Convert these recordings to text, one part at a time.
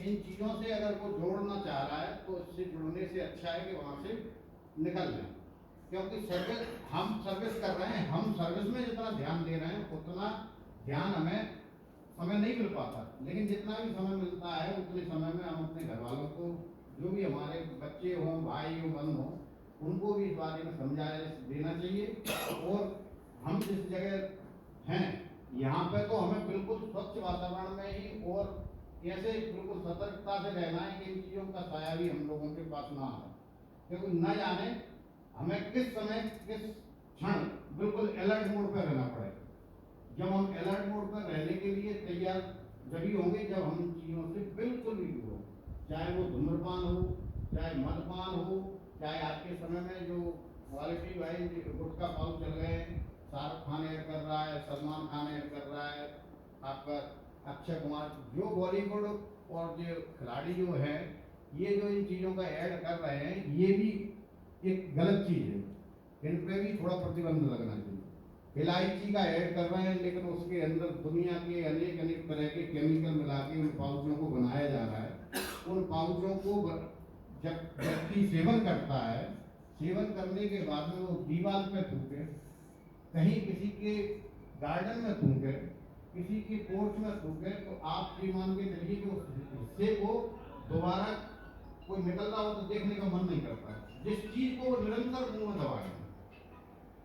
इन चीज़ों से अगर वो जोड़ना चाह रहा है तो इससे जुड़ने से अच्छा है कि वहाँ से निकल जाए, क्योंकि सर्विस हम सर्विस कर रहे हैं, हम सर्विस में जितना ध्यान दे रहे हैं उतना ध्यान हमें समय नहीं मिल पाता, लेकिन जितना भी समय मिलता है उतने समय में हम अपने घर वालों को, जो भी हमारे बच्चे हों, भाई हो, बहन हो, उनको भी इस बारे में समझा देना चाहिए। और हम जिस जगह हैं यहाँ पे तो हमें बिल्कुल स्वच्छ वातावरण में ही और ऐसे बिल्कुल सतर्कता से रहना है कि इन चीज़ों का साया भी हम लोगों के पास ना आए, क्योंकि न जाने हमें किस समय किस क्षण बिल्कुल अलर्ट मोड पर रहना पड़े। जब हम अलर्ट मोड पर रहने के लिए तैयार जभी होंगे जब हम इन चीज़ों से बिल्कुल भी दूर हो, चाहे वो धूम्रपान हो, चाहे मदपान हो, चाहे आज के समय में जो क्वालिटी वाइज गुटखा पाउच चल रहे हैं, शाहरुख खान ऐड कर रहा है, सलमान खान ऐड कर रहा है, आपका अक्षय कुमार, जो बॉलीवुड और जो खिलाड़ी जो है ये जो इन चीज़ों का ऐड कर रहे हैं, ये भी एक गलत चीज़ है, इन पर भी थोड़ा प्रतिबंध लगना चाहिए। इलायची का ऐड कर रहे हैं लेकिन उसके अंदर दुनिया के अनेक अनेक तरह के केमिकल मिला के उन पाउचों को बनाया जा रहा है। उन पाउचों को जब व्यक्ति सेवन करता है, सेवन करने के बाद में वो दीवार पे थूके, कहीं किसी के गार्डन में थूके, किसी के पोर्च में थूके, तो आप ये मान के चलिए कि उस हिस्से को दोबारा कोई निकल रहा हो तो देखने का मन नहीं करता है। जिस चीज को वो निरंतर मुंह में दबाए,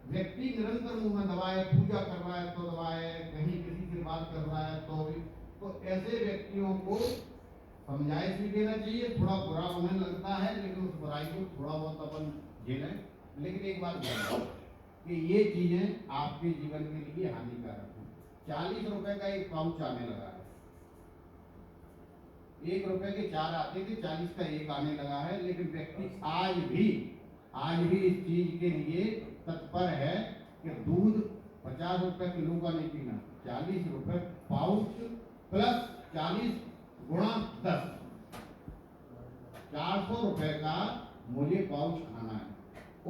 व्यक्ति निरंतर मुंह में दबाए, पूजा कर रहा है तो दबाए, कहीं किसी से बात कर रहा है तो भी, तो ऐसे व्यक्तियों को समझाइश भी देना चाहिए। थोड़ा बुरा उन्हें लगता है लेकिन उस बुराई को थोड़ा बहुत अपन झेलें, लेकिन एक बात बताओ कि ये चीजें आपके जीवन के लिए हानिकारक हैं। 40 रुपए का एक पाउच आने लगा है, 1 रुपए के 4 आते थे, 40 का एक आने लगा है, लेकिन व्यक्ति आज भी इस चीज के लिए तत्पर है कि दूध 50 रुपए किलो का नहीं पीना, 40 रुपए पाउच प्लस 40 गुणा 10, 400 रुपए का मुझे पाउच खाना है।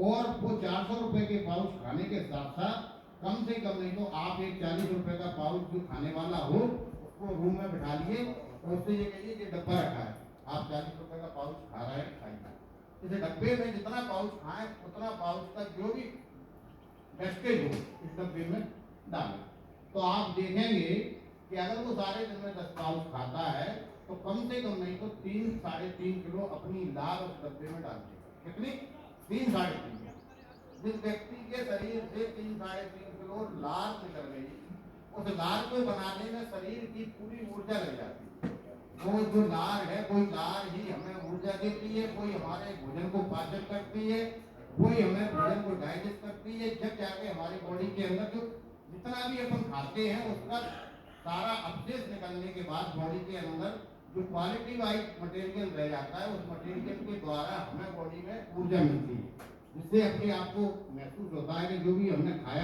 और वो 400 रुपए के पाउच खाने के साथ साथ कम से कम नहीं तो आप एक 40 रुपए का पाउच जो खाने वाला हो उसको रूम में बिठा लिए और उससे ये कहिए कि डब्बा रखा है, आप 40 रुपए का पाउच खा रहे हैं, खाइए। इस डब्बे में जितना पाउच खाएं उतना पाउच का जो भी वेस्टेज हो इस डब्बे में डालें, तो आप देखेंगे कि अगर वो सारे दिन में 10 पाउच खाता है तो कम से कम नहीं तो 3-3.5 किलो अपनी लार उस डब्बे में डाल देगा। कितनी? 3-3.5। जिस व्यक्ति के शरीर से 3-3.5 किलो लार निकल गई, उस लार को बनाने में शरीर की पूरी ऊर्जा लग जाती है। वो जो लार है कोई लार ही हमें ऊर्जा देती है, कोई हमारे भोजन को पाचन करती है, कोई हमें भोजन को डाइजेस्ट करती है, जब जाके हमारी बॉडी के अंदर जो जितना भी अपन खाते हैं उसका सारा अपशेष निकलने के बाद बॉडी के अंदर जो क्वालिटी वाइज मटेरियल रह जाता है, उस मटेरियल के द्वारा हमें बॉडी में ऊर्जा मिलती है, जिससे अपने आप को महसूस होता है कि जो भी हमने खाया